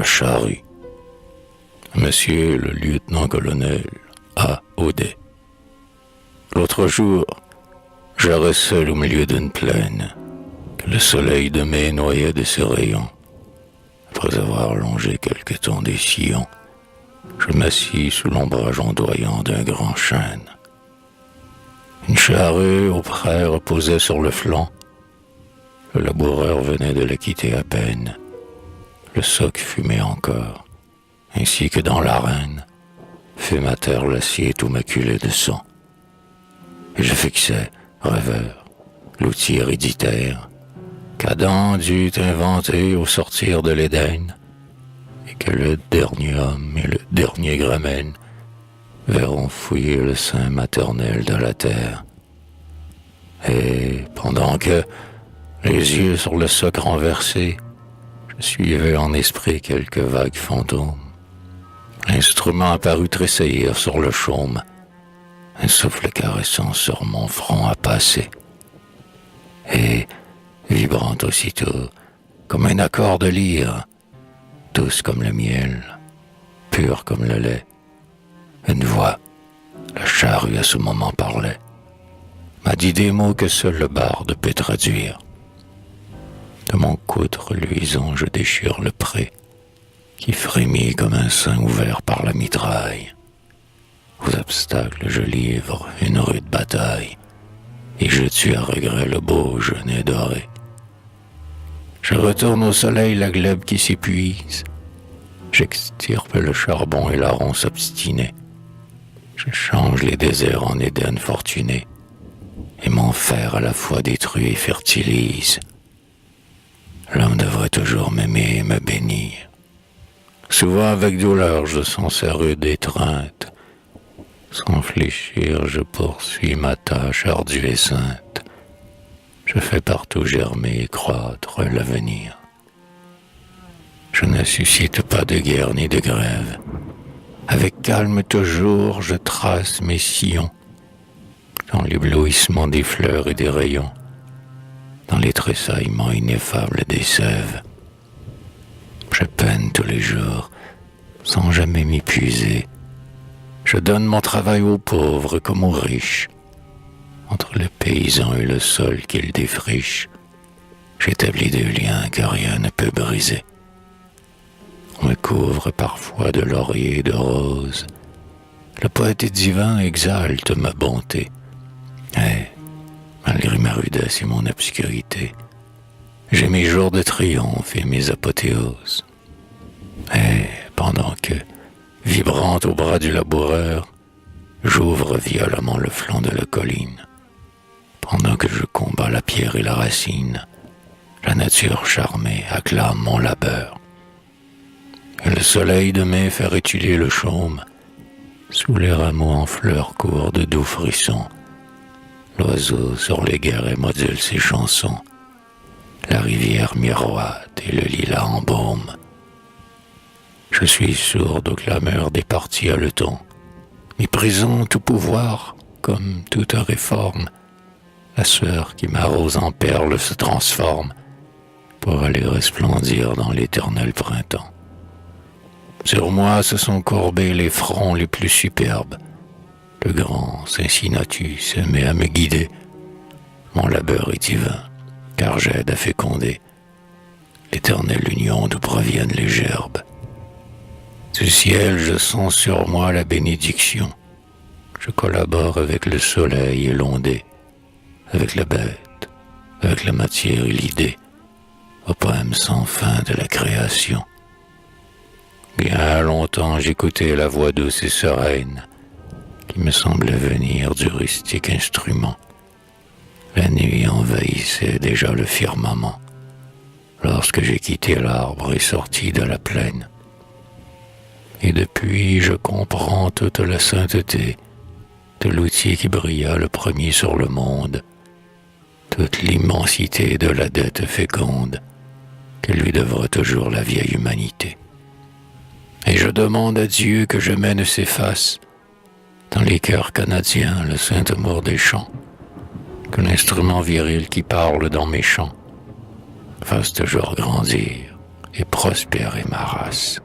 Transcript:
charrue. Monsieur le lieutenant-colonel A. Audet. L'autre jour, j'errais seul au milieu d'une plaine, que le soleil de mai noyait de ses rayons. Après avoir longé quelque temps des sillons, je m'assis sous l'ombrage ondoyant d'un grand chêne. Une charrue au près reposait sur le flanc. Le laboureur venait de la quitter à peine. Le soc fumait encore, ainsi que dans l'arène, fume à terre l'acier tout maculé de sang. Et je fixais, rêveur, l'outil héréditaire qu'Adam dut inventer au sortir de l'Éden, et que le dernier homme et le dernier gramen verront fouiller le sein maternel de la terre. Et pendant que, les yeux sur le soc renversé, je suivais en esprit quelques vagues fantômes, l'instrument apparut tressaillir sur le chaume, un souffle caressant sur mon front a passé. Et, vibrant aussitôt, comme un accord de lyre, douce comme le miel, pure comme le lait, une voix, la charrue à ce moment parlait, m'a dit des mots que seul le barde peut traduire. De mon coude reluisant, je déchire le pré, qui frémit comme un sein ouvert par la mitraille. Aux obstacles, je livre une rude bataille, et je tue à regret le beau genet doré. Je retourne au soleil la glèbe qui s'épuise, j'extirpe le charbon et la ronce obstinée. Je change les déserts en Éden fortuné, et mon fer à la fois détruit et fertilise. L'homme devrait toujours m'aimer et me bénir. Souvent avec douleur je sens sa rude étreinte. Sans fléchir je poursuis ma tâche ardue et sainte. Je fais partout germer et croître l'avenir. Je ne suscite pas de guerre ni de grève. Avec calme toujours je trace mes sillons, dans l'éblouissement des fleurs et des rayons, dans les tressaillements ineffables des sèves. Je peine tous les jours, sans jamais m'épuiser. Je donne mon travail aux pauvres comme aux riches. Entre le paysan et le sol qu'il défriche, j'établis des liens que rien ne peut briser. On me couvre parfois de lauriers et de roses. Le poète divin exalte ma bonté. Et, malgré ma rudesse et mon obscurité, j'ai mes jours de triomphe et mes apothéoses. Et pendant que, vibrante au bras du laboureur, j'ouvre violemment le flanc de la colline. Pendant que je combats la pierre et la racine, la nature charmée acclame mon labeur. Et le soleil de mai fait rétuler le chaume. Sous les rameaux en fleurs court de doux frissons. L'oiseau sur les guérets module ses chansons. La rivière miroite et le lilas embaume. Je suis sourde aux clameurs des partis haletons, méprisant tout pouvoir comme toute réforme. La sueur qui m'arrose en perles se transforme pour aller resplendir dans l'éternel printemps. Sur moi se sont courbés les fronts les plus superbes. Le grand Cincinnatus se met à me guider. Mon labeur est divin, car j'aide à féconder l'éternelle union d'où proviennent les gerbes. Du ciel, je sens sur moi la bénédiction. Je collabore avec le soleil et l'ondée, avec la bête, avec la matière et l'idée, au poème sans fin de la création. Bien longtemps j'écoutais la voix douce et sereine qui me semblait venir du rustique instrument. La nuit envahissait déjà le firmament lorsque j'ai quitté l'arbre et sorti de la plaine. Et depuis je comprends toute la sainteté de l'outil qui brilla le premier sur le monde, toute l'immensité de la dette féconde que lui devra toujours la vieille humanité. Et je demande à Dieu que jamais ne s'efface dans les cœurs canadiens le saint amour des chants, que l'instrument viril qui parle dans mes chants fasse toujours grandir et prospérer ma race.